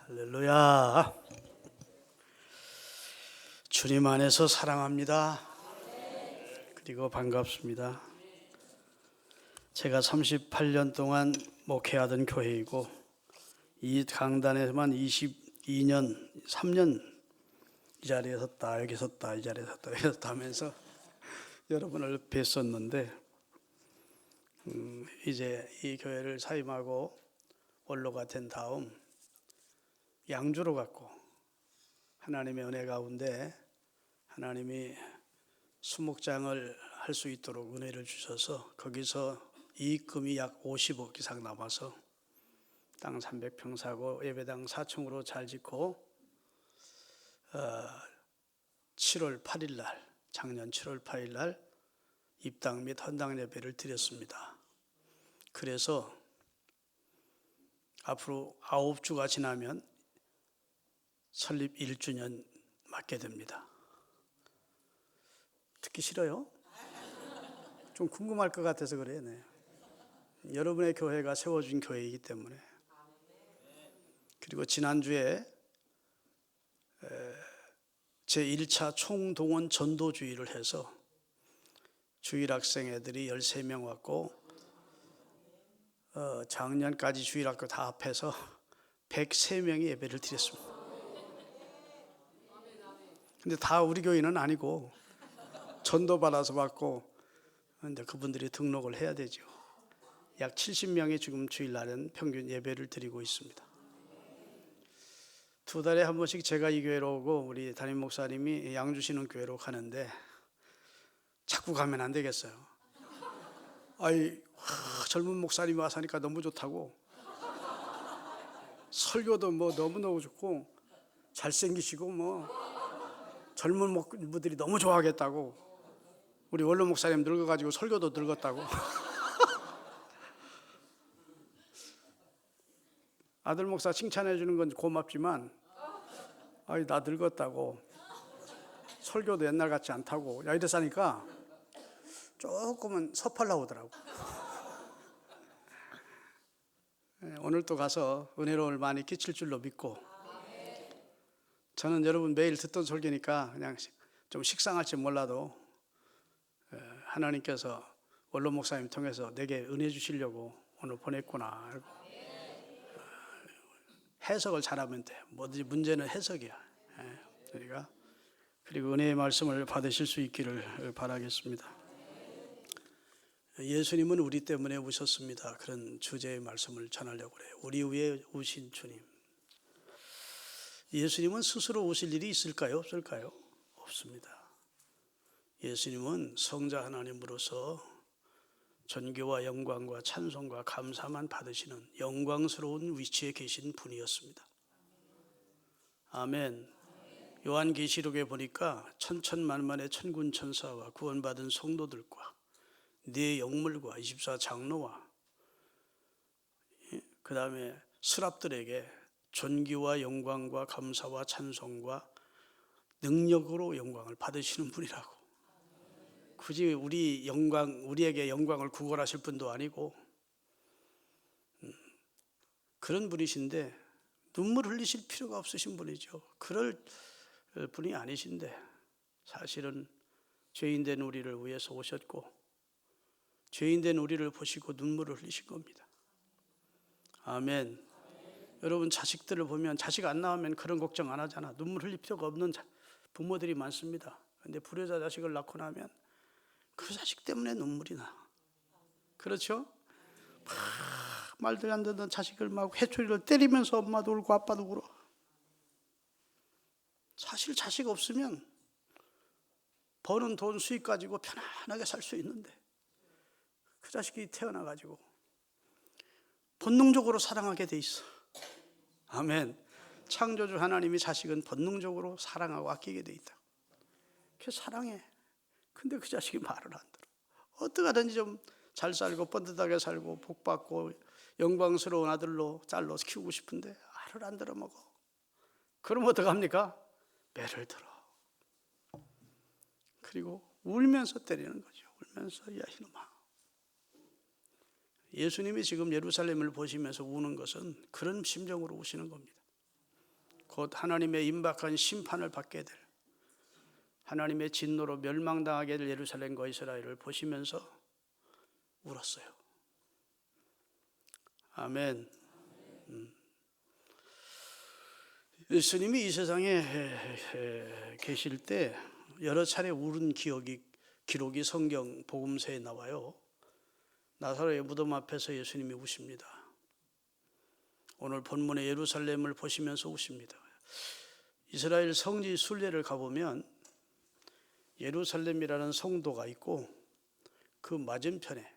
할렐루야. 주님 안에서 사랑합니다. 그리고 반갑습니다. 제가 38년 동안 목회하던 교회이고 이 강단에만 22년, 3년 이 자리에 섰다, 여기 섰다, 이 자리에 섰다, 여기 섰다 하면서 여러분을 뵀었는데 이제 이 교회를 사임하고 원로가 된 다음 양주로 갔고 하나님의 은혜 가운데 하나님이 수목장을 할 수 있도록 은혜를 주셔서 거기서 이익금이 약 50억 이상 남아서 땅 300평 사고 예배당 4층으로 잘 짓고 7월 8일 날, 작년 7월 8일 날 입당 및 헌당 예배를 드렸습니다. 그래서 앞으로 9주가 지나면 설립 1주년 맞게 됩니다. 듣기 싫어요? 좀 궁금할 것 같아서 그래요. 네. 여러분의 교회가 세워진 교회이기 때문에. 그리고 지난주에 제1차 총동원 전도주의를 해서 주일학생 애들이 13명 왔고 작년까지 주일학교 다 합해서 103명이 예배를 드렸습니다. 근데 다 우리 교인은 아니고 전도받아서 받고 근데 그분들이 등록을 해야 되죠. 약 70명이 지금 주일날은 평균 예배를 드리고 있습니다. 2달에 한 번씩 제가 이 교회로 오고 우리 담임 목사님이 양주시는 교회로 가는데 자꾸 가면 안 되겠어요. 젊은 목사님이 와서 하니까 너무 좋다고 설교도 너무너무 좋고 잘생기시고 젊은 분들이 너무 좋아하겠다고 우리 원로 목사님 늙어가지고 설교도 늙었다고 아들 목사 칭찬해 주는 건 고맙지만 나 늙었다고 설교도 옛날 같지 않다고 이래서 하니까 조금은 섭하려고 오더라고. 오늘 또 가서 은혜로움을 많이 끼칠 줄로 믿고 저는 여러분 매일 듣던 설교니까 그냥 좀 식상할지 몰라도 하나님께서 원로 목사님 통해서 내게 은혜 주시려고 오늘 보냈구나. 해석을 잘하면 돼. 뭐든지 문제는 해석이야. 그러니까 그리고 은혜의 말씀을 받으실 수 있기를 바라겠습니다. 예수님은 우리 때문에 오셨습니다. 그런 주제의 말씀을 전하려고 그래요. 우리 위에 오신 주님. 예수님은 스스로 오실 일이 있을까요? 없을까요? 없습니다. 예수님은 성자 하나님으로서 존귀와 영광과 찬송과 감사만 받으시는 영광스러운 위치에 계신 분이었습니다. 아멘. 요한계시록에 보니까 천천만만의 천군 천사와 구원받은 성도들과 네 영물과 24장로와 그 다음에 스랍들에게 존귀와 영광과 감사와 찬송과 능력으로 영광을 받으시는 분이라고. 굳이 우리에게 영광을 구걸하실 분도 아니고 그런 분이신데 눈물 흘리실 필요가 없으신 분이죠. 그럴 분이 아니신데 사실은 죄인된 우리를 위해서 오셨고 죄인된 우리를 보시고 눈물을 흘리신 겁니다. 아멘. 여러분 자식들을 보면 자식 안 나오면 그런 걱정 안 하잖아. 눈물 흘릴 필요가 없는 부모들이 많습니다. 그런데 불효자 자식을 낳고 나면 그 자식 때문에 눈물이 나. 그렇죠? 말도 안 듣는 자식을 막 회초리를 때리면서 엄마도 울고 아빠도 울어. 사실 자식 없으면 버는 돈 수익 가지고 편안하게 살 수 있는데 그 자식이 태어나가지고 본능적으로 사랑하게 돼 있어. 아멘. 창조주 하나님이 자식은 본능적으로 사랑하고 아끼게 돼 있다. 그래서 사랑해. 근데 그 자식이 말을 안 들어. 어떻게 하든지 좀 잘 살고 뻔듯하게 살고 복받고 영광스러운 아들로 딸로 키우고 싶은데 말을 안 들어먹어. 그럼 어떡합니까? 매를 들어. 그리고 울면서 때리는 거죠. 울면서 야 이놈아. 예수님이 지금 예루살렘을 보시면서 우는 것은 그런 심정으로 우시는 겁니다. 곧 하나님의 임박한 심판을 받게 될, 하나님의 진노로 멸망당하게 될 예루살렘과 이스라엘을 보시면서 울었어요. 아멘. 예수님이 이 세상에 계실 때 여러 차례 울은 기록이 성경 복음서에 나와요. 나사로의 무덤 앞에서 예수님이 우십니다. 오늘 본문의 예루살렘을 보시면서 우십니다. 이스라엘 성지 순례를 가보면 예루살렘이라는 성도가 있고 그 맞은편에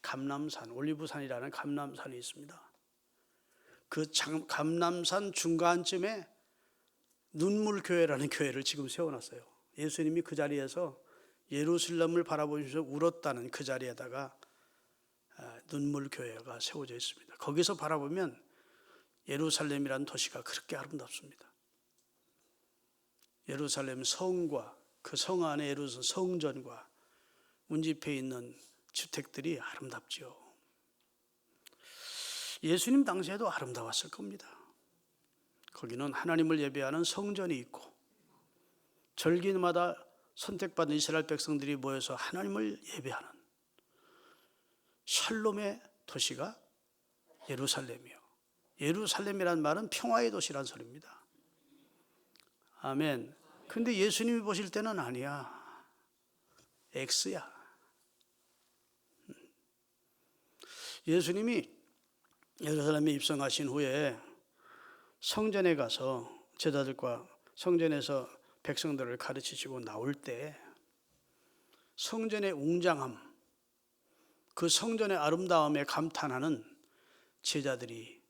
감람산, 올리브산이라는 감람산이 있습니다. 그 감람산 중간쯤에 눈물교회라는 교회를 지금 세워놨어요. 예수님이 그 자리에서 예루살렘을 바라보면서 울었다는 그 자리에다가 눈물교회가 세워져 있습니다. 거기서 바라보면 예루살렘이라는 도시가 그렇게 아름답습니다. 예루살렘 성과 그 성 안에 예루살렘 성전과 문집해 있는 주택들이 아름답죠. 예수님 당시에도 아름다웠을 겁니다. 거기는 하나님을 예배하는 성전이 있고 절기마다 선택받은 이스라엘 백성들이 모여서 하나님을 예배하는 샬롬의 도시가 예루살렘이요. 예루살렘이란 말은 평화의 도시란 소리입니다. 아멘. 근데 예수님이 보실 때는 아니야. X야. 예수님이 예루살렘에 입성하신 후에 성전에 가서 제자들과 성전에서 백성들을 가르치시고 나올 때 성전의 웅장함, 그 성전의 아름다움에 감탄하는 제자들이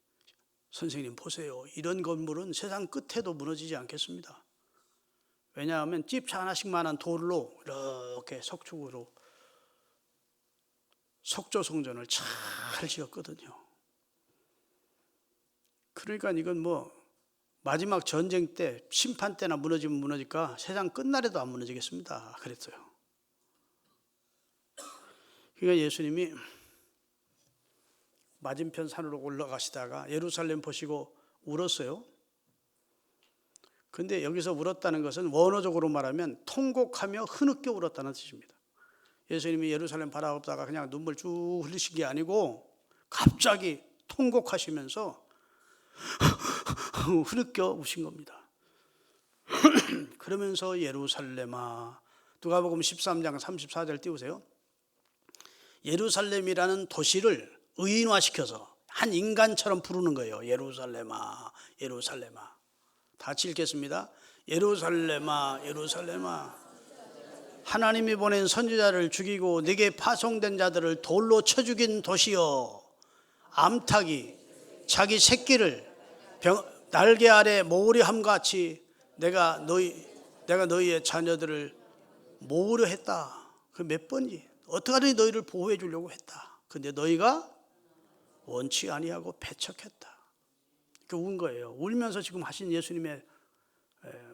선생님 보세요. 이런 건물은 세상 끝에도 무너지지 않겠습니다. 왜냐하면 찝차 하나씩만한 돌로 이렇게 석축으로 석조 성전을 잘 지었거든요. 그러니까 이건 뭐 마지막 전쟁 때 심판 때나 무너지면 무너질까 세상 끝날에도 안 무너지겠습니다. 그랬어요. 그러니까 예수님이 맞은편 산으로 올라가시다가 예루살렘 보시고 울었어요. 근데 여기서 울었다는 것은 원어적으로 말하면 통곡하며 흐느껴 울었다는 뜻입니다. 예수님이 예루살렘 바라보다가 그냥 눈물 쭉 흘리신 게 아니고 갑자기 통곡하시면서 흐느껴 우신 겁니다. 그러면서 예루살렘아, 누가복음 13장 34절 띄우세요. 예루살렘이라는 도시를 의인화시켜서 한 인간처럼 부르는 거예요. 예루살렘아, 예루살렘아. 다 같이 읽겠습니다. 예루살렘아, 예루살렘아. 하나님이 보낸 선지자를 죽이고 네게 파송된 자들을 돌로 쳐 죽인 도시여, 암탉이 자기 새끼를 날개 아래 모으려 함같이 내가 너희의 자녀들을 모으려 했다. 그 몇 번이 어떻게 하든지 너희를 보호해 주려고 했다. 근데 너희가 원치 아니하고 배척했다. 그 운 거예요. 울면서 지금 하신 예수님의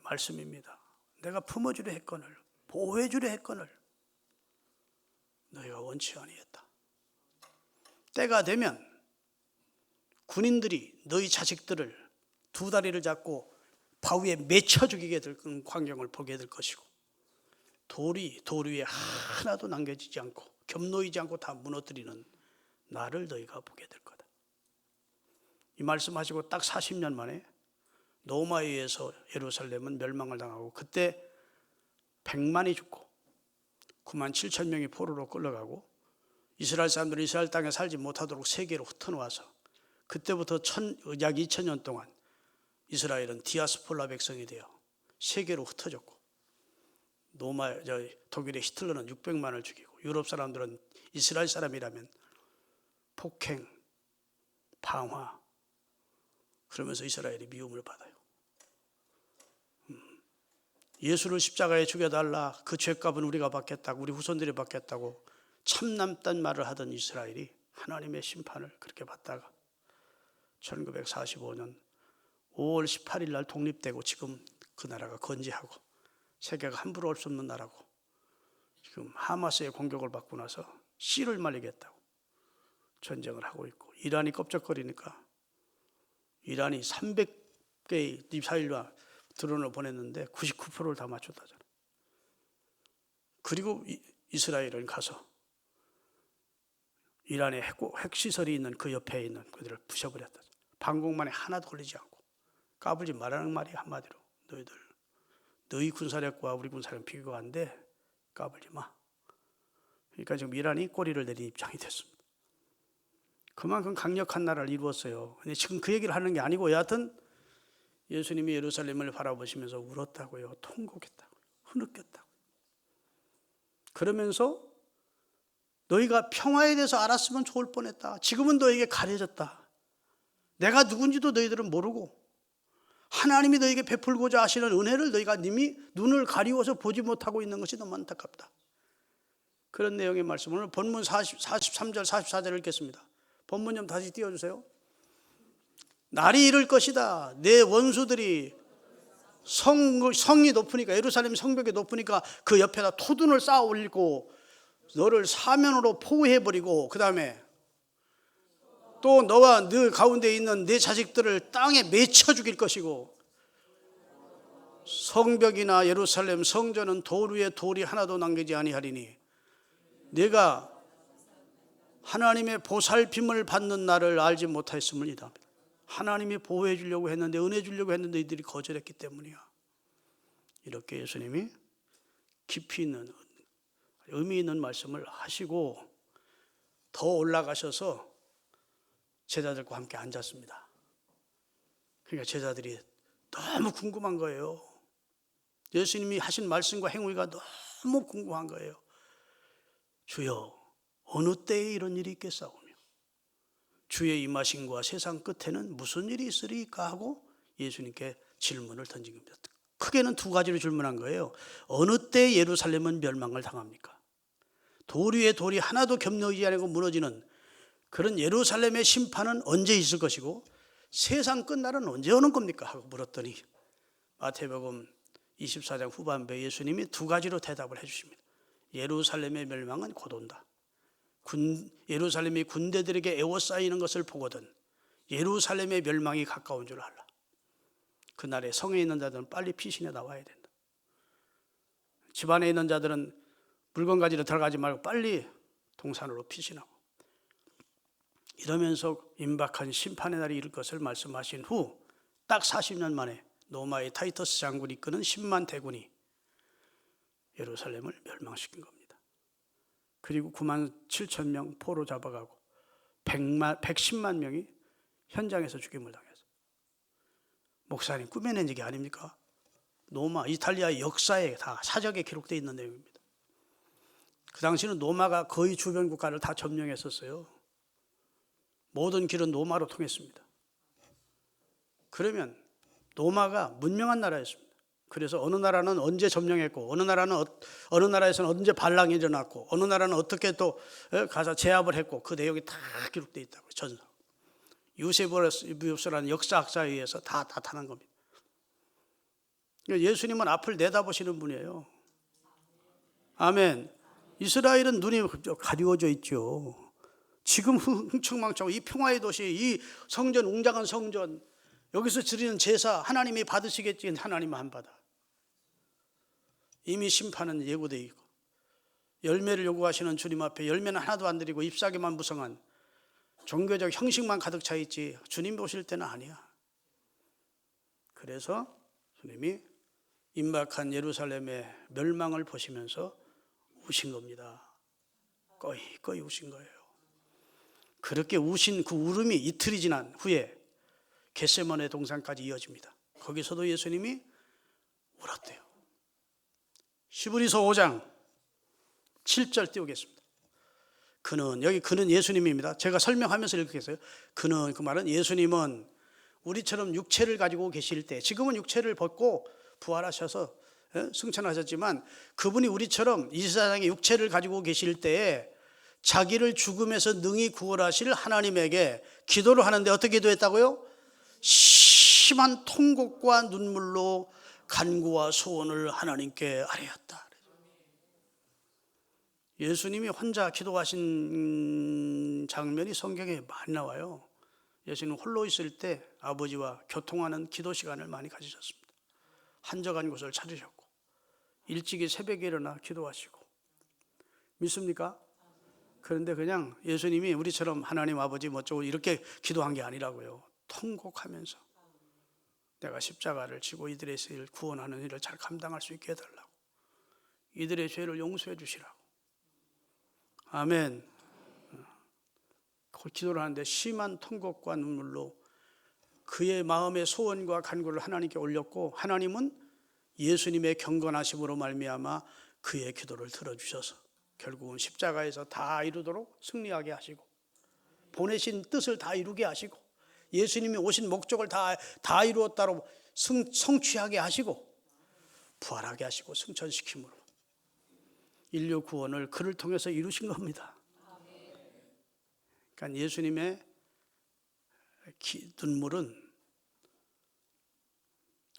말씀입니다. 내가 품어주려 했거늘, 보호해 주려 했거늘 너희가 원치 아니했다. 때가 되면 군인들이 너희 자식들을 두 다리를 잡고 바위에 맺혀 죽이게 될 광경을 보게 될 것이고 돌 위에 하나도 남겨지지 않고 겹놓이지 않고 다 무너뜨리는 나를 너희가 보게 될 거다. 이 말씀하시고 딱 40년 만에 로마에 의해서 예루살렘은 멸망을 당하고 그때 100만이 죽고 9만 7천 명이 포로로 끌려가고 이스라엘 사람들이 이스라엘 땅에 살지 못하도록 세계로 흩어놓아서 그때부터 약 2000년 동안 이스라엘은 디아스폴라 백성이 되어 세계로 흩어졌고 독일의 히틀러는 600만을 죽이고 유럽 사람들은 이스라엘 사람이라면 폭행, 방화 그러면서 이스라엘이 미움을 받아요. 예수를 십자가에 죽여달라, 그 죄값은 우리가 받겠다고, 우리 후손들이 받겠다고 참남단 말을 하던 이스라엘이 하나님의 심판을 그렇게 받다가 1945년 5월 18일 날 독립되고 지금 그 나라가 건재하고 세계가 함부로 올 수 없는 나라고 지금 하마스의 공격을 받고 나서 씨를 말리겠다고 전쟁을 하고 있고 이란이 껍적거리니까 이란이 300개 미사일과 드론을 보냈는데 99%를 다 맞췄다잖아. 그리고 이스라엘은 가서 이란의 핵시설이 있는 그 옆에 있는 그들을 부셔버렸다. 방공만에 하나도 걸리지 않고. 까불지 말라는 말이 한마디로. 너희 군사력과 우리 군사력 비교가 안 돼. 까불지 마. 그러니까 지금 이란이 꼬리를 내린 입장이 됐습니다. 그만큼 강력한 나라를 이루었어요. 근데 지금 그 얘기를 하는 게 아니고 여하튼 예수님이 예루살렘을 바라보시면서 울었다고요. 통곡했다고요. 흐느꼈다고요. 그러면서 너희가 평화에 대해서 알았으면 좋을 뻔했다. 지금은 너에게 가려졌다. 내가 누군지도 너희들은 모르고 하나님이 너에게 베풀고자 하시는 은혜를 너희가 이미 눈을 가리워서 보지 못하고 있는 것이 너무 안타깝다. 그런 내용의 말씀. 오늘 본문 43절 44절을 읽겠습니다. 본문 좀 다시 띄워주세요. 날이 이를 것이다. 내 원수들이 성이 높으니까, 예루살렘 성벽이 높으니까 그 옆에다 토둔을 쌓아 올리고 너를 사면으로 포위해버리고, 그 다음에 또 너와 너 가운데 있는 내 자식들을 땅에 맺혀 죽일 것이고, 성벽이나 예루살렘 성전은 돌 위에 돌이 하나도 남기지 아니하리니 내가 하나님의 보살핌을 받는 날을 알지 못하였음이다. 하나님이 보호해 주려고 했는데, 은혜 주려고 했는데 이들이 거절했기 때문이야. 이렇게 예수님이 깊이 있는, 의미 있는 말씀을 하시고 더 올라가셔서 제자들과 함께 앉았습니다. 그러니까 제자들이 너무 궁금한 거예요. 예수님이 하신 말씀과 행위가 너무 궁금한 거예요. 주여, 어느 때에 이런 일이 있겠사오며 주의 임하심과 세상 끝에는 무슨 일이 있으리까 하고 예수님께 질문을 던진 겁니다. 크게는 두 가지로 질문한 거예요. 어느 때 예루살렘은 멸망을 당합니까? 돌 위에 돌이 하나도 겹쳐지지 않고 무너지는 그런 예루살렘의 심판은 언제 있을 것이고 세상 끝날은 언제 오는 겁니까? 하고 물었더니 마태복음 24장 후반부에 예수님이 두 가지로 대답을 해주십니다. 예루살렘의 멸망은 곧 온다. 예루살렘이 군대들에게 에워싸이는 것을 보거든 예루살렘의 멸망이 가까운 줄 알라. 그날에 성에 있는 자들은 빨리 피신해 나와야 된다. 집안에 있는 자들은 물건 가지러 들어가지 말고 빨리 동산으로 피신하고, 이러면서 임박한 심판의 날이 이를 것을 말씀하신 후 딱 40년 만에 로마의 타이터스 장군이 이끄는 10만 대군이 예루살렘을 멸망시킨 겁니다. 그리고 9만 7천 명 포로 잡아가고 110만 명이 현장에서 죽임을 당했어요. 목사님 꾸며낸 얘기 아닙니까? 로마, 이탈리아의 역사에 다 사적에 기록되어 있는 내용입니다. 그 당시는 로마가 거의 주변 국가를 다 점령했었어요. 모든 길은 로마로 통했습니다. 그러면 로마가 문명한 나라였습니다. 그래서 어느 나라는 언제 점령했고, 어느 나라에서는 언제 반란이 일어났고, 어느 나라는 어떻게 또 가서 제압을 했고, 그 내용이 다 기록되어 있다고요. 전서. 유세비우스라는 역사학자에 의해서 다 나타난 겁니다. 예수님은 앞을 내다보시는 분이에요. 아멘. 이스라엘은 눈이 가리워져 있죠. 지금 흥청망청 이 평화의 도시, 이 성전, 웅장한 성전, 여기서 드리는 제사 하나님이 받으시겠지. 하나님은 안 받아. 이미 심판은 예고되어 있고, 열매를 요구하시는 주님 앞에 열매는 하나도 안 드리고 잎사귀만 무성한 종교적 형식만 가득 차 있지 주님 오실 때는 아니야. 그래서 주님이 임박한 예루살렘의 멸망을 보시면서 우신 겁니다. 꺼이 우신 거예요. 그렇게 우신 그 울음이 이틀이 지난 후에 겟세마네 동산까지 이어집니다. 거기서도 예수님이 울었대요. 히브리서 5장 7절 띄우겠습니다. 그는 예수님입니다. 제가 설명하면서 읽겠어요. 그는, 그 말은 예수님은 우리처럼 육체를 가지고 계실 때, 지금은 육체를 벗고 부활하셔서 승천하셨지만 그분이 우리처럼 이 세상에 육체를 가지고 계실 때에 자기를 죽음에서 능히 구원하실 하나님에게 기도를 하는데 어떻게 기도했다고요? 심한 통곡과 눈물로 간구와 소원을 하나님께 아뢰었다. 예수님이 혼자 기도하신 장면이 성경에 많이 나와요. 예수님 홀로 있을 때 아버지와 교통하는 기도 시간을 많이 가지셨습니다. 한적한 곳을 찾으셨고 일찍이 새벽에 일어나 기도하시고. 믿습니까? 그런데 그냥 예수님이 우리처럼 하나님 아버지 어쩌고 이렇게 기도한 게 아니라고요. 통곡하면서 내가 십자가를 지고 이들의 죄를 구원하는 일을 잘 감당할 수 있게 해달라고, 이들의 죄를 용서해 주시라고. 아멘. 기도를 하는데 심한 통곡과 눈물로 그의 마음의 소원과 간구를 하나님께 올렸고, 하나님은 예수님의 경건하심으로 말미암아 그의 기도를 들어주셔서 결국은 십자가에서 다 이루도록 승리하게 하시고, 보내신 뜻을 다 이루게 하시고, 예수님이 오신 목적을 다 이루었다로 성취하게 하시고, 부활하게 하시고 승천시킴으로 인류 구원을 그를 통해서 이루신 겁니다. 그러니까 예수님의 눈물은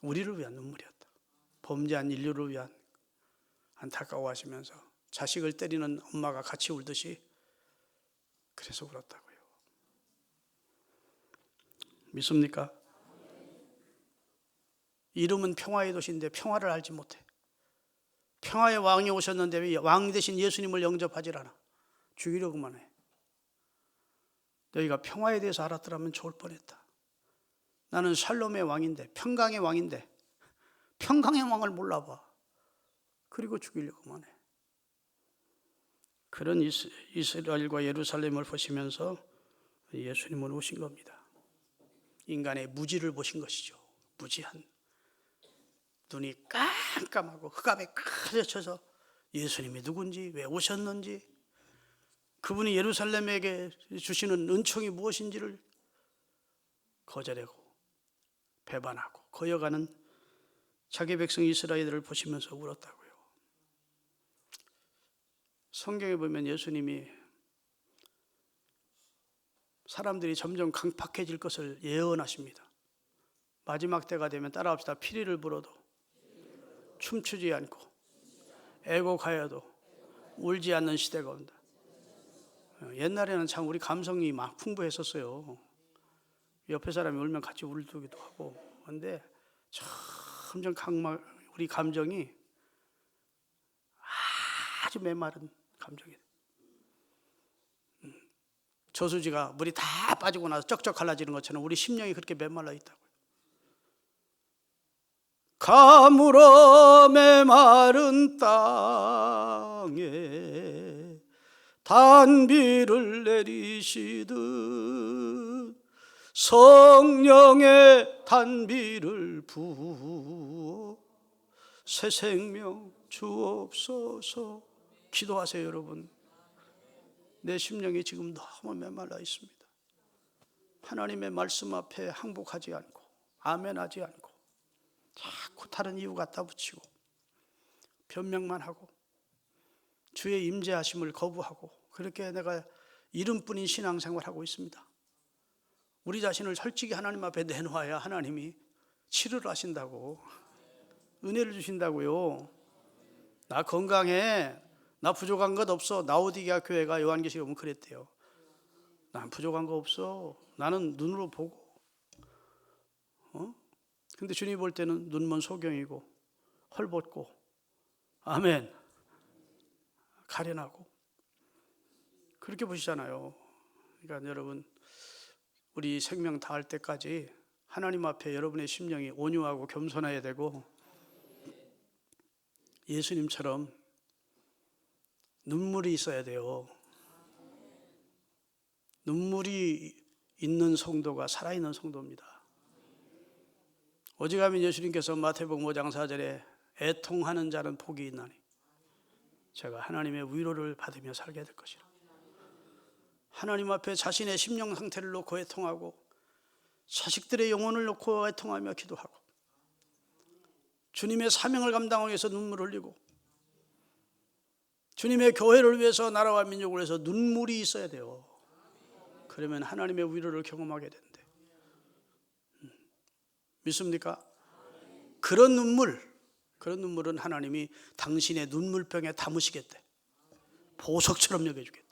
우리를 위한 눈물이었다. 범죄한 인류를 위한. 안타까워하시면서 자식을 때리는 엄마가 같이 울듯이 그래서 울었다고요. 믿습니까? 이름은 평화의 도시인데 평화를 알지 못해. 평화의 왕이 오셨는데 왕 대신 예수님을 영접하지 않아. 죽이려고만 해. 너희가 평화에 대해서 알았더라면 좋을 뻔했다. 나는 샬롬의 왕인데, 평강의 왕인데 평강의 왕을 몰라봐. 그리고 죽이려고만 해. 그런 이스라엘과 예루살렘을 보시면서 예수님은 오신 겁니다. 인간의 무지를 보신 것이죠. 무지한, 눈이 깜깜하고 흑암에 가려쳐서 예수님이 누군지, 왜 오셨는지, 그분이 예루살렘에게 주시는 은총이 무엇인지를 거절하고 배반하고 거여가는 자기 백성 이스라엘을 보시면서 울었다고요. 성경에 보면 예수님이 사람들이 점점 강팍해질 것을 예언하십니다. 마지막 때가 되면 따라합시다. 피리를 불어도 춤추지 않고 애곡하여도 울지 않는 시대가 온다. 옛날에는 참 우리 감성이 막 풍부했었어요. 옆에 사람이 울면 같이 울기도 하고. 그런데 점점 우리 감정이 아주 메마른 감정이. 저수지가 물이 다 빠지고 나서 쩍쩍 갈라지는 것처럼 우리 심령이 그렇게 메말라 있다고요. 가물어 메마른 땅에 단비를 내리시듯 성령의 단비를 부어 새 생명 주옵소서. 기도하세요, 여러분. 내 심령이 지금 너무 메말라 있습니다. 하나님의 말씀 앞에 항복하지 않고 아멘하지 않고 자꾸 다른 이유 갖다 붙이고 변명만 하고 주의 임재하심을 거부하고, 그렇게 내가 이름뿐인 신앙생활을 하고 있습니다. 우리 자신을 솔직히 하나님 앞에 내놓아야 하나님이 치료를 하신다고, 은혜를 주신다고요. 나 건강해, 나 부족한 것 없어. 라오디게아 교회가 요한계시록에 보면 그랬대요. 난 부족한 거 없어. 나는 눈으로 보고. 근데 주님이 볼 때는 눈먼 소경이고 헐벗고, 아멘, 가련하고 그렇게 보시잖아요. 그러니까 여러분, 우리 생명 다할 때까지 하나님 앞에 여러분의 심령이 온유하고 겸손해야 되고, 예수님처럼 눈물이 있어야 돼요. 눈물이 있는 성도가 살아있는 성도입니다. 오직하면 예수님께서 마태복음 5장 4절에 애통하는 자는 복이 있나니 제가 하나님의 위로를 받으며 살게 될 것이라. 하나님 앞에 자신의 심령 상태를 놓고 애통하고 자식들의 영혼을 놓고 애통하며 기도하고 주님의 사명을 감당하기 위해서 눈물을 흘리고 주님의 교회를 위해서, 나라와 민족을 위해서 눈물이 있어야 돼요. 그러면 하나님의 위로를 경험하게 된대. 믿습니까? 그런 눈물은 하나님이 당신의 눈물병에 담으시겠대. 보석처럼 여겨주겠대.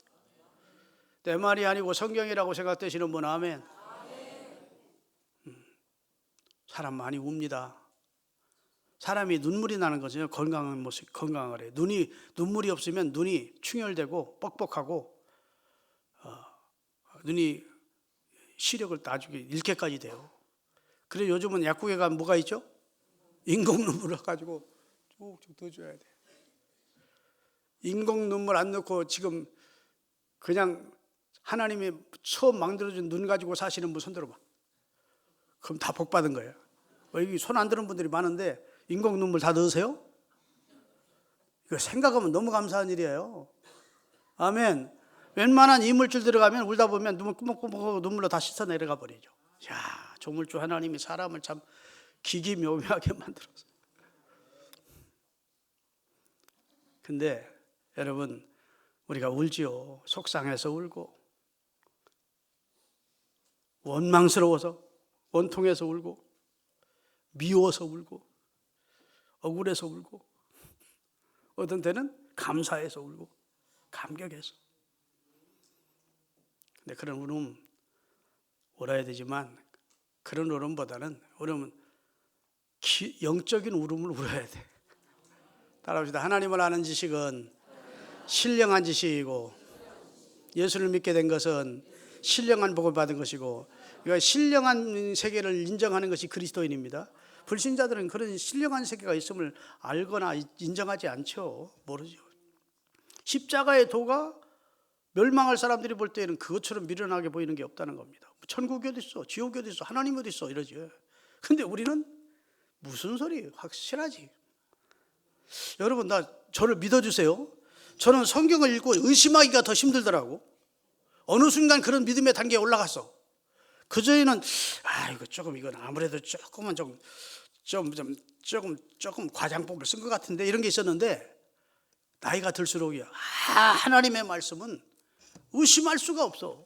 내 말이 아니고 성경이라고 생각되시는 분 아멘. 사람 많이 웁니다. 사람이 눈물이 나는 거죠. 건강한 모습, 건강하래. 눈물이 없으면 눈이 충혈되고 뻑뻑하고 눈이 시력을 나중에 잃게까지 돼요. 그래서 요즘은 약국에 가면 뭐가 있죠? 인공 눈물을 가지고 쭉쭉 떠줘야 돼. 인공 눈물 안 넣고 지금 그냥 하나님이 처음 만들어준 눈 가지고 사시는 분 손 들어봐. 그럼 다 복 받은 거예요. 여기 손 안 드는 분들이 많은데 인공 눈물 다 넣으세요? 이거 생각하면 너무 감사한 일이에요. 아멘. 웬만한 이물질 들어가면 울다 보면 눈물 꾸벅꾸벅하고 눈물로 다 씻어 내려가 버리죠. 야, 조물주 하나님이 사람을 참 기기묘묘하게 만들었어요. 근데 여러분, 우리가 울지요. 속상해서 울고, 원망스러워서, 원통해서 울고, 미워서 울고, 억울해서 울고, 어떤 때는 감사해서 울고, 감격해서. 근데 그런 울음 울어야 되지만 그런 울음보다는 울음은 영적인 울음을 울어야 돼. 따라합시다. 하나님을 아는 지식은 신령한 지식이고 예수를 믿게 된 것은 신령한 복을 받은 것이고, 그러니까 신령한 세계를 인정하는 것이 그리스도인입니다. 불신자들은 그런 신령한 세계가 있음을 알거나 인정하지 않죠. 모르죠. 십자가의 도가 멸망할 사람들이 볼 때는 그것처럼 미련하게 보이는 게 없다는 겁니다. 천국이 어디 있어? 지옥이 어디 있어? 하나님이 어디 있어? 이러지. 근데 우리는 무슨 소리? 확실하지. 여러분, 저를 믿어주세요. 저는 성경을 읽고 의심하기가 더 힘들더라고. 어느 순간 그런 믿음의 단계에 올라갔어. 그전에는 이건 아무래도 조금 과장법을 쓴 것 같은데 이런 게 있었는데, 나이가 들수록이야. 하나님의 말씀은 의심할 수가 없어.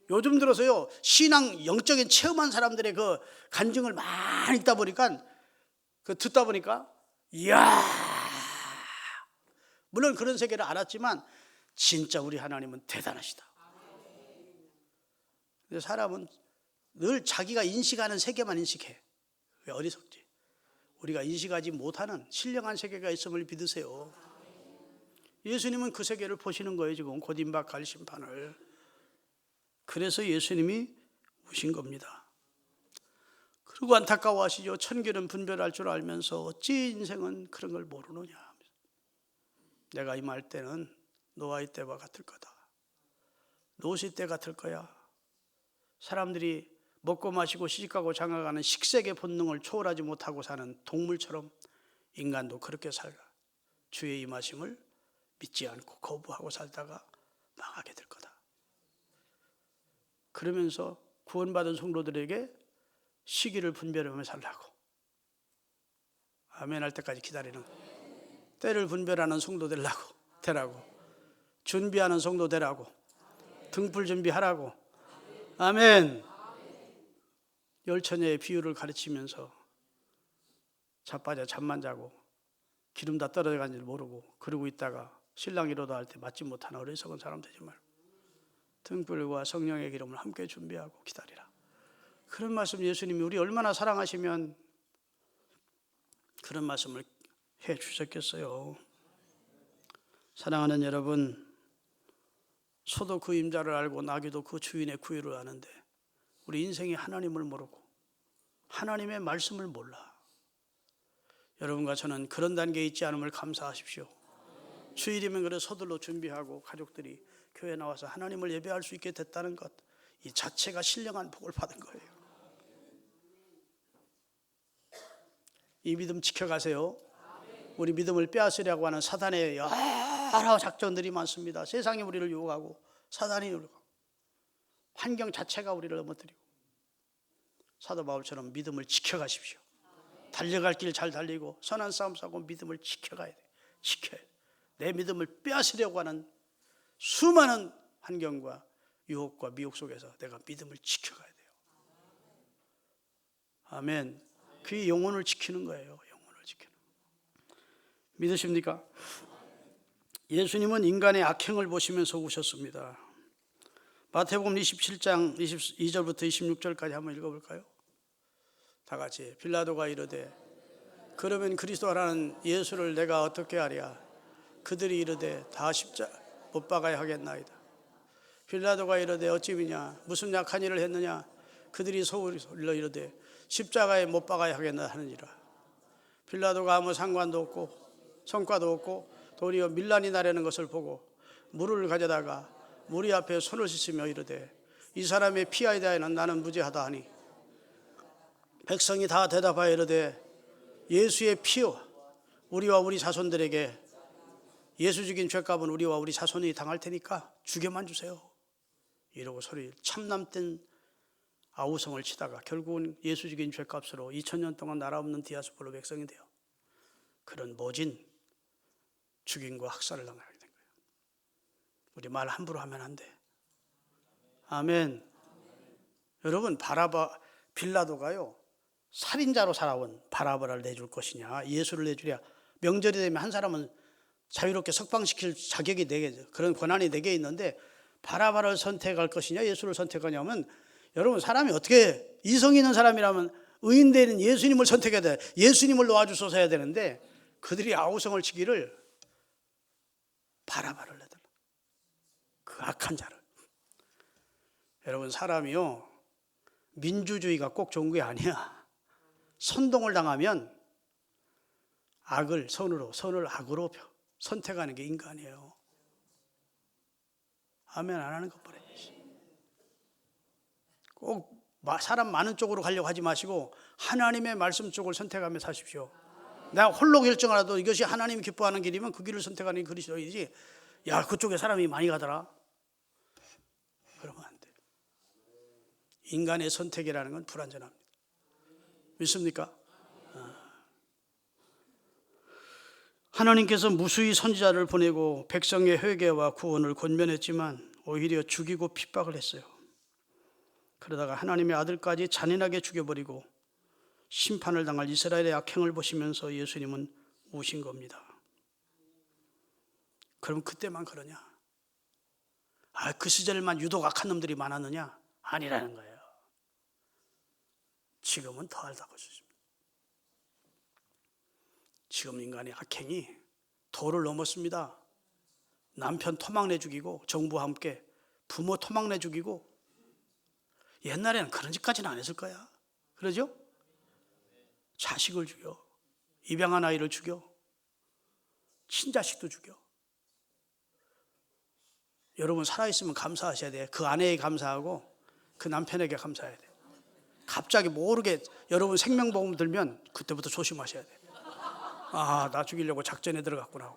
요즘 들어서요, 신앙 영적인 체험한 사람들의 그 간증을 많이 듣다 보니까 이야, 물론 그런 세계를 알았지만 진짜 우리 하나님은 대단하시다. 근데 사람은 늘 자기가 인식하는 세계만 인식해. 왜 어리석지? 우리가 인식하지 못하는 신령한 세계가 있음을 믿으세요. 예수님은 그 세계를 보시는 거예요. 지금 곧 임박할 심판을. 그래서 예수님이 우신 겁니다. 그리고 안타까워하시죠. 천기는 분별할 줄 알면서 어찌 인생은 그런 걸 모르느냐. 내가 임할 때는 노아의 때와 같을 거다. 노시 때 같을 거야. 사람들이 먹고 마시고 시집가고 장가가는 식색의 본능을 초월하지 못하고 사는 동물처럼 인간도 그렇게 살아. 주의 임하심을 믿지 않고 거부하고 살다가 망하게 될 거다. 그러면서 구원받은 성도들에게 시기를 분별하며 살라고, 아멘 할 때까지 기다리는 거예요. 때를 분별하는 성도 되라고, 준비하는 성도 되라고, 등불 준비하라고. 아멘. 열처녀의 비유를 가르치면서 자빠져 잠만 자고 기름 다 떨어져간 줄 모르고 그러고 있다가 신랑 이로다 할 때 맞지 못하는 어리석은 사람 되지 말고 등불과 성령의 기름을 함께 준비하고 기다리라. 그런 말씀 예수님이 우리 얼마나 사랑하시면 그런 말씀을 해 주셨겠어요. 사랑하는 여러분, 소도 그 임자를 알고 나귀도 그 주인의 구유를 아는데 우리 인생이 하나님을 모르고 하나님의 말씀을 몰라. 여러분과 저는 그런 단계에 있지 않음을 감사하십시오. 주일이면 그래 서둘러 준비하고 가족들이 교회 나와서 하나님을 예배할 수 있게 됐다는 것, 이 자체가 신령한 복을 받은 거예요. 이 믿음 지켜가세요. 우리 믿음을 빼앗으려고 하는 사단의 여러 작전들이 많습니다. 세상이 우리를 유혹하고 사단이 유혹하고 환경 자체가 우리를 넘어뜨리고. 사도 바울처럼 믿음을 지켜가십시오. 달려갈 길 잘 달리고 선한 싸움 싸고 믿음을 지켜가야 돼. 지켜야 돼. 내 믿음을 빼앗으려고 하는 수많은 환경과 유혹과 미혹 속에서 내가 믿음을 지켜가야 돼요. 아멘. 그게 영혼을 지키는 거예요. 영혼을 지키는 거. 믿으십니까? 예수님은 인간의 악행을 보시면서 우셨습니다. 마태복음 27장 22절부터 26절까지 한번 읽어볼까요? 다 같이. 빌라도가 이르되 그러면 그리스도라는 예수를 내가 어떻게 하랴? 그들이 이르되 다 십자가 못 박아야 하겠나이다. 빌라도가 이르되 어찌미냐? 무슨 약한 일을 했느냐? 그들이 소리로 이르되 십자가에 못 박아야 하겠나 하느니라. 빌라도가 아무 상관도 없고 성과도 없고 도리어 밀란이 나려는 것을 보고 물을 가져다가 무리 앞에 손을 씻으며 이르되 이 사람의 피에 대하여는 나는 무죄하다 하니 백성이 다 대답하여 이르되 예수의 피요 우리와 우리 자손들에게 예수 죽인 죄값은 우리와 우리 자손이 당할 테니까 죽여만 주세요. 이러고 소리 참남된 아우성을 치다가 결국은 예수 죽인 죄값으로 2000년 동안 나라 없는 디아스폴라 백성이 돼요. 그런 모진 죽임과 학살을 당하게 된 거예요. 우리 말 함부로 하면 안 돼. 아멘. 여러분, 빌라도가요 살인자로 살아온 바라바를 내줄 것이냐 예수를 내주랴. 명절이 되면 한 사람은 자유롭게 석방시킬 자격이 그런 권한이 내게 있는데 바라바를 선택할 것이냐 예수를 선택하냐면, 여러분 사람이 어떻게 이성 있는 사람이라면 의인되는 예수님을 선택해야 돼. 예수님을 놓아주소서 해야 되는데 그들이 아우성을 치기를 바라바를 내달라. 그 악한 자를. 여러분 사람이요 민주주의가 꼭 좋은 게 아니야. 선동을 당하면 선을 악으로 선택하는 게 인간이에요. 아멘 안 하는 것 보래. 꼭 사람 많은 쪽으로 가려고 하지 마시고 하나님의 말씀 쪽을 선택하며 사십시오. 내가 홀로 결정하라도 이것이 하나님이 기뻐하는 길이면 그 길을 선택하는 게 그리스도이지, 야 그쪽에 사람이 많이 가더라 그러면 안 돼. 인간의 선택이라는 건 불완전합니다. 믿습니까? 하나님께서 무수히 선지자를 보내고 백성의 회개와 구원을 권면했지만 오히려 죽이고 핍박을 했어요. 그러다가 하나님의 아들까지 잔인하게 죽여버리고 심판을 당할 이스라엘의 악행을 보시면서 예수님은 우신 겁니다. 그럼 그때만 그러냐? 그 시절만 유독 악한 놈들이 많았느냐? 아니라는 거예요. 지금은 더 알다고 주십니다. 지금 인간의 악행이 도를 넘었습니다. 남편 토막내 죽이고 정부와 함께 부모 토막내 죽이고, 옛날에는 그런 짓까지는 안 했을 거야. 그러죠? 자식을 죽여, 입양한 아이를 죽여, 친자식도 죽여. 여러분 살아있으면 감사하셔야 돼요. 그 아내에게 감사하고 그 남편에게 감사해야 돼요. 갑자기 모르게 여러분 생명보험 들면 그때부터 조심하셔야 돼요. 나 죽이려고 작전에 들어갔구나.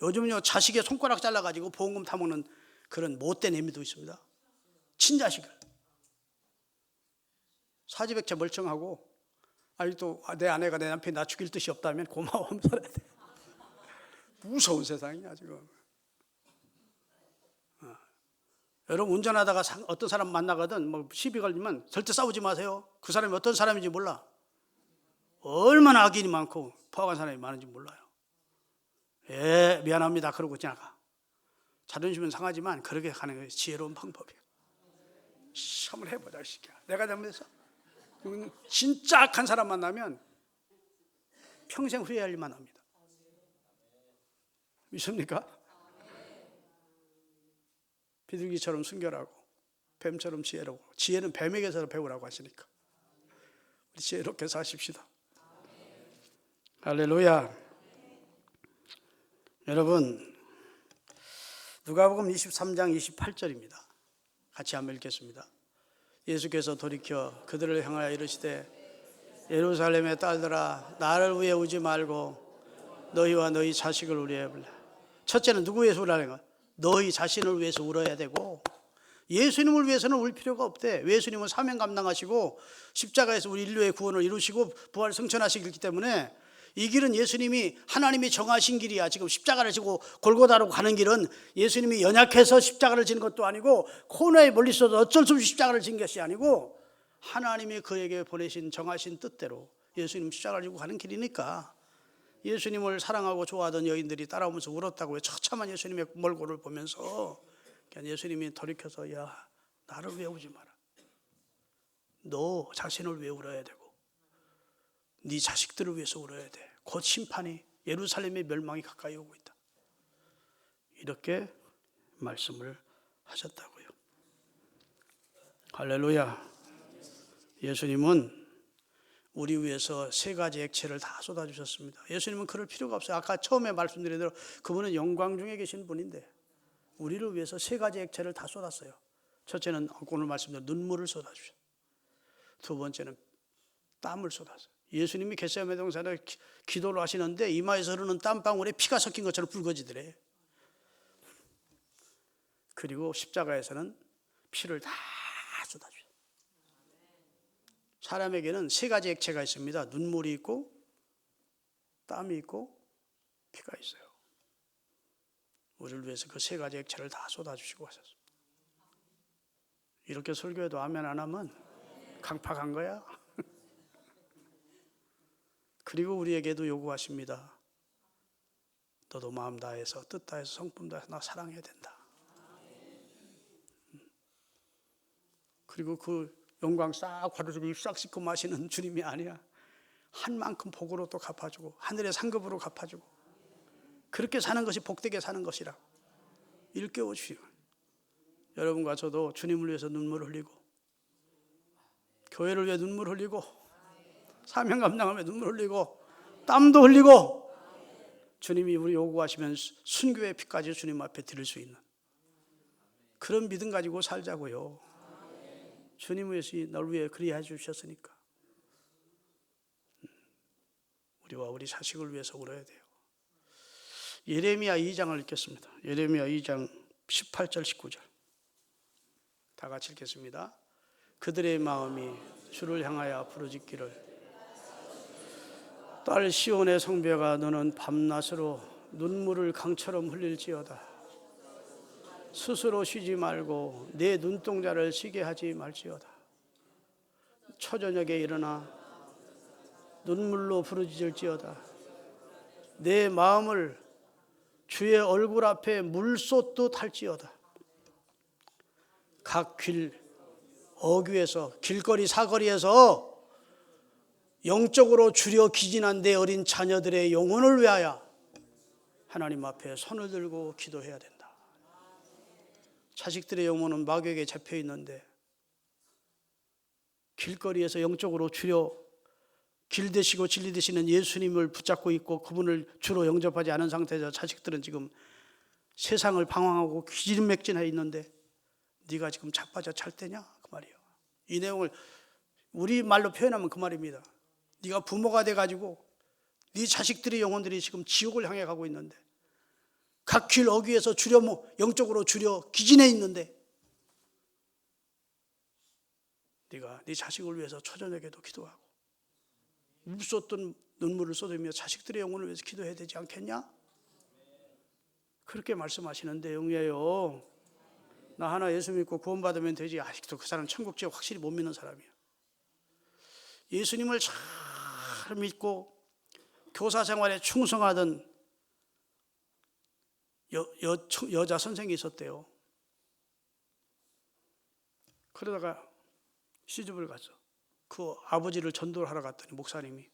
요즘은요 자식의 손가락 잘라가지고 보험금 타먹는 그런 못된 애미도 있습니다. 친자식을. 사지백체 멀쩡하고 아직도 내 아내가 내 남편이 나 죽일 뜻이 없다면 고마워하면서 살아야 돼. 무서운 세상이야 지금. 여러분 운전하다가 어떤 사람 만나거든 시비 걸리면 절대 싸우지 마세요. 그 사람이 어떤 사람인지 몰라. 얼마나 악인이 많고 포악한 사람이 많은지 몰라요. 미안합니다 그러고 지나가. 자존심은 상하지만 그렇게 가는 게 지혜로운 방법이에요. 한번 해보자 이 새끼야. 내가 잘못했어? 진짜 악한 사람 만나면 평생 후회할 일만 합니다. 믿습니까? 비둘기처럼 순결하고 뱀처럼 지혜로워. 지혜는 뱀에게서 배우라고 하시니까 우리 지혜롭게 사십시다. 할렐루야. 여러분 누가복음 23장 28절입니다. 같이 한번 읽겠습니다. 예수께서 돌이켜 그들을 향하여 이르시되 예루살렘의 딸들아 나를 위해 울지 말고 너희와 너희 자식을 위해 울라. 첫째는 누구 위해서 울라는 거야? 너희 자신을 위해서 울어야 되고, 예수님을 위해서는 울 필요가 없대. 예수님은 사명 감당하시고 십자가에서 우리 인류의 구원을 이루시고 부활 승천하시기 때문에 이 길은 예수님이 하나님이 정하신 길이야. 지금 십자가를 지고 골고다로 가는 길은 예수님이 연약해서 십자가를 지는 것도 아니고 코너에 멀리 있어도 어쩔 수 없이 십자가를 진 것이 아니고 하나님이 그에게 보내신 정하신 뜻대로 예수님 십자가를 지고 가는 길이니까, 예수님을 사랑하고 좋아하던 여인들이 따라오면서 울었다고요. 처참한 예수님의 몰골을 보면서 예수님이 돌이켜서 야 나를 위해 울지 마라. 너 자신을 위해 울어야 되고 네 자식들을 위해서 울어야 돼. 곧 심판이, 예루살렘의 멸망이 가까이 오고 있다. 이렇게 말씀을 하셨다고요. 할렐루야. 예수님은 우리 위해서 세 가지 액체를 다 쏟아주셨습니다. 예수님은 그럴 필요가 없어요. 아까 처음에 말씀드린 대로 그분은 영광 중에 계신 분인데 우리를 위해서 세 가지 액체를 다 쏟았어요. 첫째는 오늘 말씀대로 눈물을 쏟아주셨어요. 두 번째는 땀을 쏟았어요. 예수님이 겟세마네 동산에 기도를 하시는데 이마에서 흐르는 땀방울에 피가 섞인 것처럼 붉어지더래. 그리고 십자가에서는 피를 다 쏟아주셨어요. 사람에게는 세 가지 액체가 있습니다. 눈물이 있고 땀이 있고 피가 있어요. 우리를 위해서 그 세 가지 액체를 다 쏟아주시고 하셨습니다. 이렇게 설교해도 아멘 안 하면 강팍한 거야. 그리고 우리에게도 요구하십니다. 너도 마음 다해서 뜻 다해서 성품 다해서 나 사랑해야 된다. 그리고 그 영광 싹 받아주고 입 싹 씻고 마시는 주님이 아니야. 한 만큼 복으로 또 갚아주고 하늘의 상급으로 갚아주고 그렇게 사는 것이 복되게 사는 것이라 일깨워 주시고 여러분과 저도 주님을 위해서 눈물 흘리고 교회를 위해 눈물 흘리고 사명 감당하며 눈물 흘리고 땀도 흘리고 주님이 우리 요구하시면 순교의 피까지 주님 앞에 드릴 수 있는 그런 믿음 가지고 살자고요. 주님 위해서 널 위해 그리해 주셨으니까 우리와 우리 자식을 위해서 울어야 돼요. 예레미야 2장을 읽겠습니다. 예레미야 2장 18절 19절 다 같이 읽겠습니다. 그들의 마음이 주를 향하여 부르짖기를 딸 시온의 성벽아 너는 밤낮으로 눈물을 강처럼 흘릴지어다. 스스로 쉬지 말고 내 눈동자를 쉬게 하지 말지어다. 초저녁에 일어나 눈물로 부르짖을지어다. 내 마음을 주의 얼굴 앞에 물쏟듯 할지어다. 각 길 어귀에서 길거리 사거리에서 영적으로 주려 기진한 내 어린 자녀들의 영혼을 위하여 하나님 앞에 손을 들고 기도해야 된다. 자식들의 영혼은 마귀에게 잡혀 있는데 길거리에서 영적으로 주려 길 되시고 진리 되시는 예수님을 붙잡고 있고 그분을 주로 영접하지 않은 상태에서 자식들은 지금 세상을 방황하고 기진맥진해 있는데 네가 지금 자빠져 찰 때냐? 그 말이에요. 이 내용을 우리 말로 표현하면 그 말입니다. 네가 부모가 돼가지고 네 자식들의 영혼들이 지금 지옥을 향해 가고 있는데 각 길 어귀에서 주려 영적으로 주려 기진해 있는데 네가 네 자식을 위해서 초저녁에도 기도하고 물쏟던 눈물을 쏟으며 자식들의 영혼을 위해서 기도해야 되지 않겠냐? 그렇게 말씀하시는 내용이에요. 나 하나 예수 믿고 구원받으면 되지. 아직도 그 사람 천국 지옥 확실히 못 믿는 사람이야. 예수님을 잘 믿고 교사 생활에 충성하던 여자 선생이 있었대요. 그러다가 시집을 가서 그 아버지를 전도를 하러 갔더니 목사님이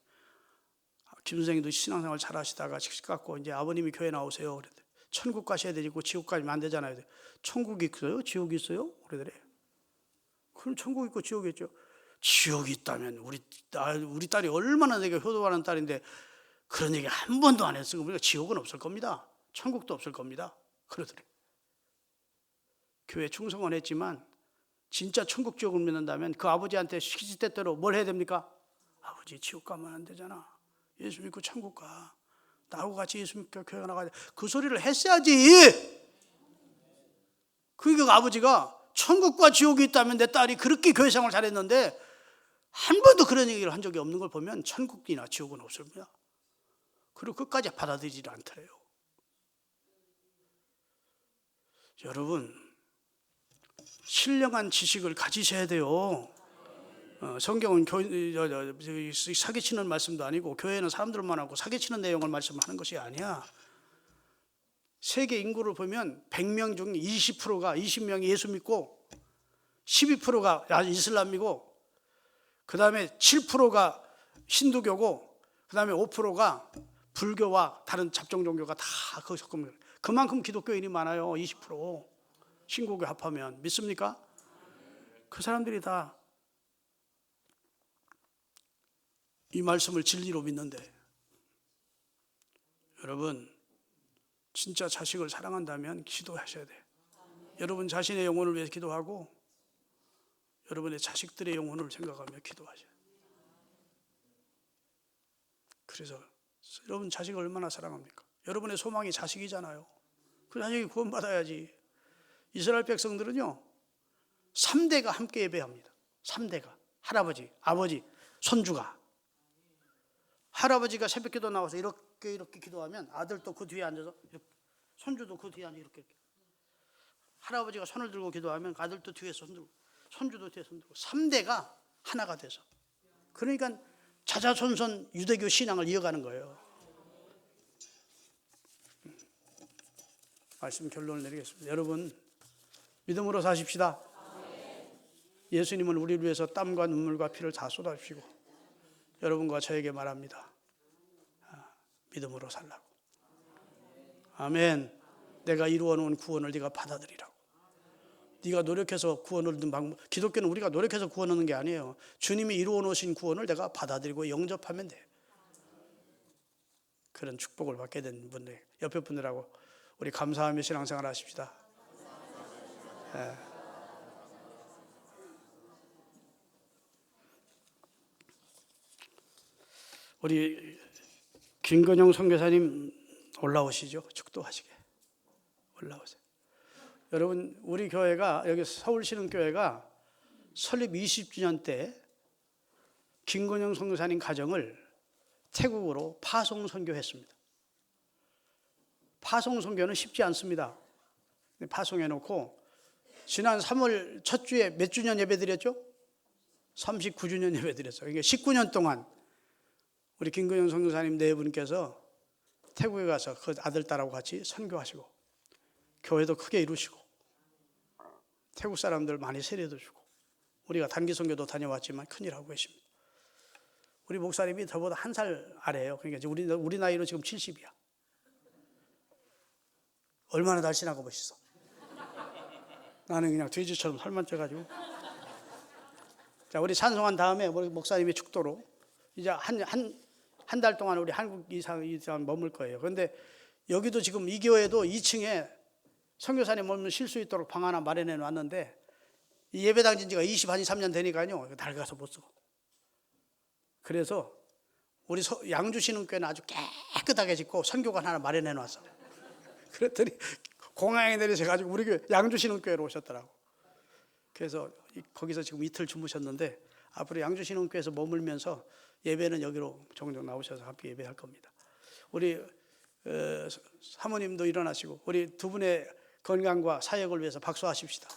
김 선생님도 신앙생활 잘 하시다가 직접 갖고 이제 아버님이 교회 나오세요. 그랬더니 천국 가셔야 되고 지옥 가면 안 되잖아요. 천국이 있어요? 지옥이 있어요? 그러더래. 그럼 천국 있고 지옥이 있죠. 지옥이 있다면 우리 딸이 얼마나 되게 효도하는 딸인데 그런 얘기 한 번도 안 했으니까 우리가 지옥은 없을 겁니다. 천국도 없을 겁니다. 그러더래. 교회 충성은 했지만 진짜 천국 지옥을 믿는다면 그 아버지한테 시기때때로 뭘 해야 됩니까? 아버지 지옥 가면 안 되잖아. 예수 믿고 천국 가. 나하고 같이 예수 믿고 교회 나가야 돼. 그 소리를 했어야지. 그러니까 아버지가 천국과 지옥이 있다면 내 딸이 그렇게 교회 생활을 잘했는데 한 번도 그런 얘기를 한 적이 없는 걸 보면 천국이나 지옥은 없습니다. 그리고 끝까지 받아들이지 않더래요. 여러분 신령한 지식을 가지셔야 돼요. 성경은 사기치는 말씀도 아니고 교회는 사람들만 하고 사기치는 내용을 말씀하는 것이 아니야. 세계 인구를 보면 100명 중 20%가 20명이 예수 믿고 12%가 이슬람이고 그 다음에 7%가 힌두교고, 그 다음에 5%가 불교와 다른 잡종 종교가 다 거기서 그만큼 기독교인이 많아요. 20% 신고교 합하면. 믿습니까? 그 사람들이 다 이 말씀을 진리로 믿는데, 여러분 진짜 자식을 사랑한다면 기도하셔야 돼. 여러분 자신의 영혼을 위해서 기도하고 여러분의 자식들의 영혼을 생각하며 기도하셔야 돼. 그래서 여러분 자식을 얼마나 사랑합니까? 여러분의 소망이 자식이잖아요. 그 자식이 구원받아야지. 이스라엘 백성들은요 3대가 함께 예배합니다. 3대가 할아버지, 아버지, 손주가. 할아버지가 새벽기도 나와서 이렇게 기도하면 아들도 그 뒤에 앉아서 이렇게, 손주도 그 뒤에 앉아 이렇게. 할아버지가 손을 들고 기도하면 아들도 뒤에서 손 들고, 손주도 뒤에 손 들고, 3대가 하나가 돼서. 그러니까 자자손손 유대교 신앙을 이어가는 거예요. 말씀 결론을 내리겠습니다. 여러분 믿음으로 사십시다. 예수님은 우리를 위해서 땀과 눈물과 피를 다 쏟아주시고 여러분과 저에게 말합니다. 믿음으로 살라고. 아멘. 내가 이루어 놓은 구원을 네가 받아들이라고. 네가 노력해서 구원을 얻는 방법. 기독교는 우리가 노력해서 구원 얻는 게 아니에요. 주님이 이루어 놓으신 구원을 내가 받아들이고 영접하면 돼. 그런 축복을 받게 된 분들, 옆에 분들하고 우리 감사하며 신앙생활 하십시다. 네. 우리 김건영 선교사님 올라오시죠. 축도하시게 올라오세요. 여러분 우리 교회가 여기 서울신흥교회가 설립 20주년 때 김건영 선교사님 가정을 태국으로 파송 선교했습니다. 파송 선교는 쉽지 않습니다. 파송해 놓고 지난 3월 첫 주에 몇 주년 예배 드렸죠? 39주년 예배 드렸어요. 그러니까 19년 동안 우리 김건영 선교사님 네 분께서 태국에 가서 그 아들 딸하고 같이 선교하시고 교회도 크게 이루시고 태국 사람들 많이 세례도 주고 우리가 단기 선교도 다녀왔지만 큰일 하고 계십니다. 우리 목사님이 저보다 한 살 아래예요. 그러니까 우리 나이로 지금 70이야. 얼마나 날씬하고 멋있어. 나는 그냥 돼지처럼 살만 쪄가지고. 자, 우리 찬송한 다음에 우리 목사님의 축도로 이제 한 달 동안 우리 한국 이상 머물 거예요. 그런데 여기도 지금 이 교회도 2층에 선교사님 머물 쉴 수 있도록 방 하나 마련해 놨는데 이 예배당 진 지가 23년 되니까요. 낡아서 못 써. 그래서 우리 양주신흥교회는 아주 깨끗하게 짓고 선교관 하나 마련해 놨어. 그랬더니 공항에 내리셔가지고 우리 교회 양주신흥교회로 오셨더라고. 그래서 거기서 지금 이틀 주무셨는데 앞으로 양주신흥교회에서 머물면서 예배는 여기로 종종 나오셔서 함께 예배할 겁니다. 우리 사모님도 일어나시고 우리 두 분의 건강과 사역을 위해서 박수하십시다.